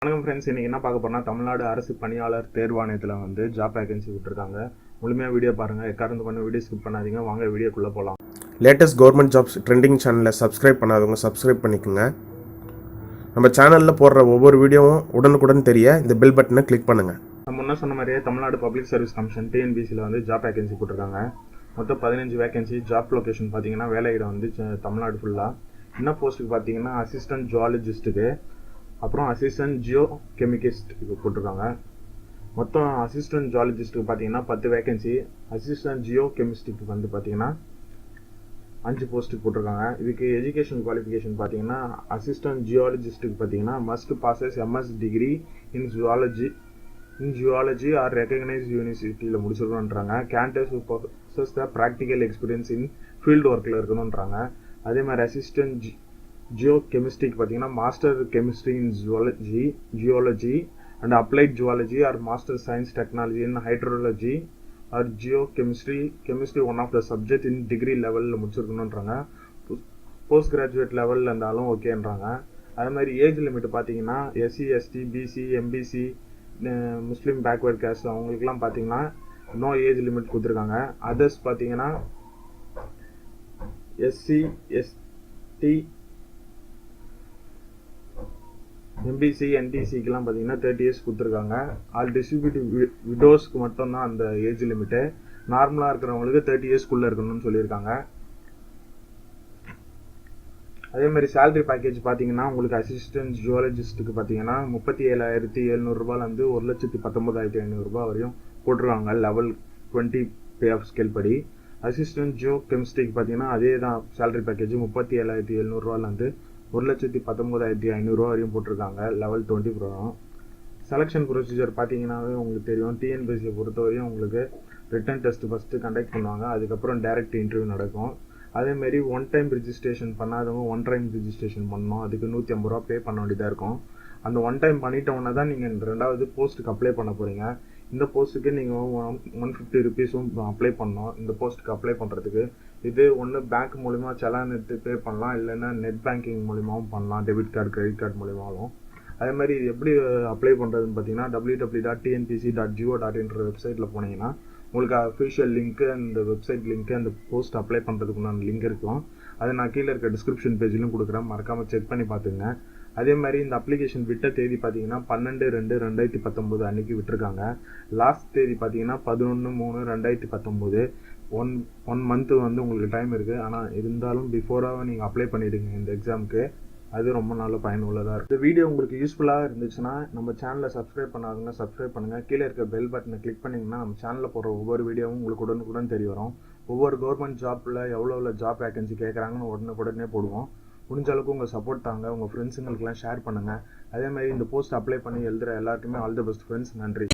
வணக்கம் ஃப்ரெண்ட்ஸ், இன்றைக்கி என்ன பார்க்க போனால் தமிழ்நாடு அரசு பணியாளர் தேர்வாணையத்தில் வந்து ஜாப் வேகன்சி விட்டுருக்காங்க. முழுமையாக வீடியோ பாருங்கள். எக்காரணம் பண்ண வீடியோ ஸ்கிப் பண்ணாதீங்க. வாங்க வீடியோக்குள்ளே போகலாம். லேட்டஸ்ட் கவர்மெண்ட் ஜாப்ஸ் ட்ரெண்டிங் சேனலில் சப்ஸ்கிரைப் பண்ணாதவங்க சப்ஸ்கிரைப் பண்ணிக்கோங்க. நம்ம சேனலில் போடுற ஒவ்வொரு வீடியோவும் உடனுக்குடன் தெரிய இந்த பெல் பட்டனை கிளிக் பண்ணுங்கள். நம்ம முன்ன சொன்ன மாதிரியே தமிழ்நாடு பப்ளிக் சர்வீஸ் கமிஷன் டிஎன்பிசியில் வந்து ஜாப் வேகன்சி போட்டிருக்காங்க. மொத்தம் 15 வேகன்சி. ஜாப் லொக்கேஷன் பார்த்தீங்கன்னா வேலையிடம் வந்து தமிழ்நாடு ஃபுல்லாக. என்ன போஸ்ட்டுக்கு பார்த்தீங்கன்னா அசிஸ்டன்ட் ஜுவாலஜிஸ்ட்டுக்கு, அப்புறம் அசிஸ்டன்ட் ஜியோ கெமிஸ்ட்க்கு போட்டிருக்காங்க. மொத்தம் அசிஸ்டன்ட் ஜுவாலஜிஸ்ட்டுக்கு பார்த்தீங்கன்னா 10 வேகன்சி. அசிஸ்டன்ட் ஜியோ கெமிஸ்ட்ரிக்கு வந்து பார்த்தீங்கன்னா 5 போஸ்ட்டுக்கு போட்டிருக்காங்க. இதுக்கு எஜுகேஷன் குவாலிஃபிகேஷன் பார்த்தீங்கன்னா அசிஸ்டன்ட் ஜியாலஜிஸ்ட்டுக்கு பார்த்தீங்கன்னா must possess MS degree in zoology or recognised யூனிவர்சிட்டியில் முடிச்சிருக்கணுன்றாங்க. Candidates possess the practical experience in field ஒர்க்கில் இருக்கணுன்றாங்க. அதே மாதிரி அசிஸ்டன்ட் ஜியோ கெமிஸ்ட்ரிக்கு பார்த்தீங்கன்னா master chemistry in geology and applied zoology or master science technology in hydrology or geo chemistry one of the subject in degree லெவலில் முடிச்சிருக்கணுன்றாங்க. Post graduate லெவலில் இருந்தாலும் ஓகேன்றாங்க. அதே மாதிரி ஏஜ் லிமிட் பார்த்தீங்கன்னா எஸ்சி எஸ்டி பிசி எம்பிசி முஸ்லீம் பேக்வேர்ட் கேஸ்ட் அவங்களுக்குலாம் பார்த்தீங்கன்னா நோ ஏஜ் லிமிட் கொடுத்துருக்காங்க. அதர்ஸ் பார்த்தீங்கன்னா எஸ்சி எஸ்டி எம்பிசி என்டிசிக்கெலாம் பார்த்தீங்கன்னா 30 இயர்ஸ் கொடுத்துருக்காங்க. ஆல் டிஸ்ட்ரிபியூட்டிவ் விடோஸ்க்கு மட்டும்தான் அந்த ஏஜ் லிமிட்டு. நார்மலாக இருக்கிறவங்களுக்கு 30 இயர்ஸ்க்குள்ளே இருக்கணும்னு சொல்லியிருக்காங்க. அதே மாதிரி சேலரி பேக்கேஜ் பார்த்தீங்கன்னா உங்களுக்கு அசிஸ்டன்ட் ஜுவாலஜிஸ்ட்டுக்கு பார்த்தீங்கன்னா 37,700 1,19,500 வரையும் போட்டிருக்காங்க. லெவல் 20 பே ஆஃப் ஸ்கேல் படி. அசிஸ்டன்ட் ஜியோ கெமிஸ்ட்ரிக்கு பார்த்தீங்கன்னா அதே தான் சேலரி பேக்கேஜ் 37,700 1,19,500 வரையும் போட்டிருக்காங்க. Level 20 program. செலெக்ஷன் ப்ரொசீஜர் பார்த்தீங்கன்னாவே உங்களுக்கு தெரியும். டிஎன்பிசியை பொறுத்தவரையும் உங்களுக்கு ரிட்டன் டெஸ்ட் ஃபஸ்ட்டு கண்டக்ட் பண்ணுவாங்க. அதுக்கப்புறம் டைரக்ட் இன்டர்வியூ நடக்கும். அதேமாரி ஒன் டைம் ரிஜிஸ்ட்ரேஷன் பண்ணாதவங்க ஒன் டைம் ரிஜிஸ்ட்ரேஷன் பண்ணணும். அதுக்கு 150 ரூபா பே பண்ண வேண்டியதாக இருக்கும். அந்த ஒன் டைம் பண்ணிட்டோன்னா தான் நீங்கள் 2வது போஸ்ட்டுக்கு அப்ளை பண்ண போகிறீங்க. இந்த போஸ்ட்டுக்கு நீங்கள் 150 ருபீஸும் அப்ளை பண்ணணும். இந்த போஸ்ட்டுக்கு அப்ளை பண்ணுறதுக்கு இது ஒன்று பேங்க் மூலிமா செலான் எடுத்து பே பண்ணலாம், இல்லைன்னா நெட் பேங்கிங் மூலிமாவும் பண்ணலாம், டெபிட் கார்டு கிரெடிட் கார்டு மூலிமாவும். அதே மாதிரி இது எப்படி அப்ளை பண்ணுறதுன்னு பார்த்தீங்கன்னா www.tnpc.go.in வெப்சைட்டில் போனீங்கன்னா உங்களுக்கு அஃபிஷியல் லிங்க்கு, அந்த வெப்சைட் லிங்க்கு, அந்த போஸ்ட் அப்ளை பண்ணுறதுக்குண்டான லிங்க் இருக்கும். அதை நான் கீழே இருக்க டிஸ்கிரிப்ஷன் பேஜிலும் கொடுக்குறேன். மறக்காமல் செக் பண்ணி பார்த்துங்க. அதே மாதிரி இந்த அப்ளிகேஷன் விட்ட தேதி பார்த்தீங்கன்னா 12/2/2019 அன்றைக்கி விட்டுருக்காங்க. லாஸ்ட் தேதி பார்த்தீங்கன்னா 11/3/2019. ஒன் மந்த்து வந்து உங்களுக்கு டைம் இருக்குது. ஆனால் இருந்தாலும் பிஃபோராக நீங்கள் அப்ளை பண்ணிவிடுங்க இந்த எக்ஸாமுக்கு. அது ரொம்ப நல்ல பயனுள்ளதாக இருக்குது. இந்த வீடியோ உங்களுக்கு யூஸ்ஃபுல்லாக இருந்துச்சுன்னா நம்ம சேனலை சப்ஸ்கிரைப் பண்ணாதுங்க சப்ஸ்கிரைப் பண்ணுங்கள். கீழே இருக்க பெல் பட்டனை கிளிக் பண்ணிங்கன்னா நம்ம சேனலில் போடுற ஒவ்வொரு வீடியோவும் உங்களுக்கு உடனுக்குடன் தெரிய வரும். ஒவ்வொரு கவர்மெண்ட் ஜாப்பில் எவ்வளோ ஜாப் வேகன்சி கேட்குறாங்கன்னு உடனே போடுவோம். முடிஞ்ச அளவுக்கு உங்கள் சப்போர்ட் தாங்க. உங்கள் ஃப்ரெண்ட்ஸுங்களுக்கெல்லாம் ஷேர் பண்ணுங்கள். அதேமாதிரி இந்த போஸ்ட் அப்ளை பண்ணி எழுதுகிற எல்லாருக்குமே ஆல் தி பெஸ்ட் ஃப்ரெண்ட்ஸ். நன்றி.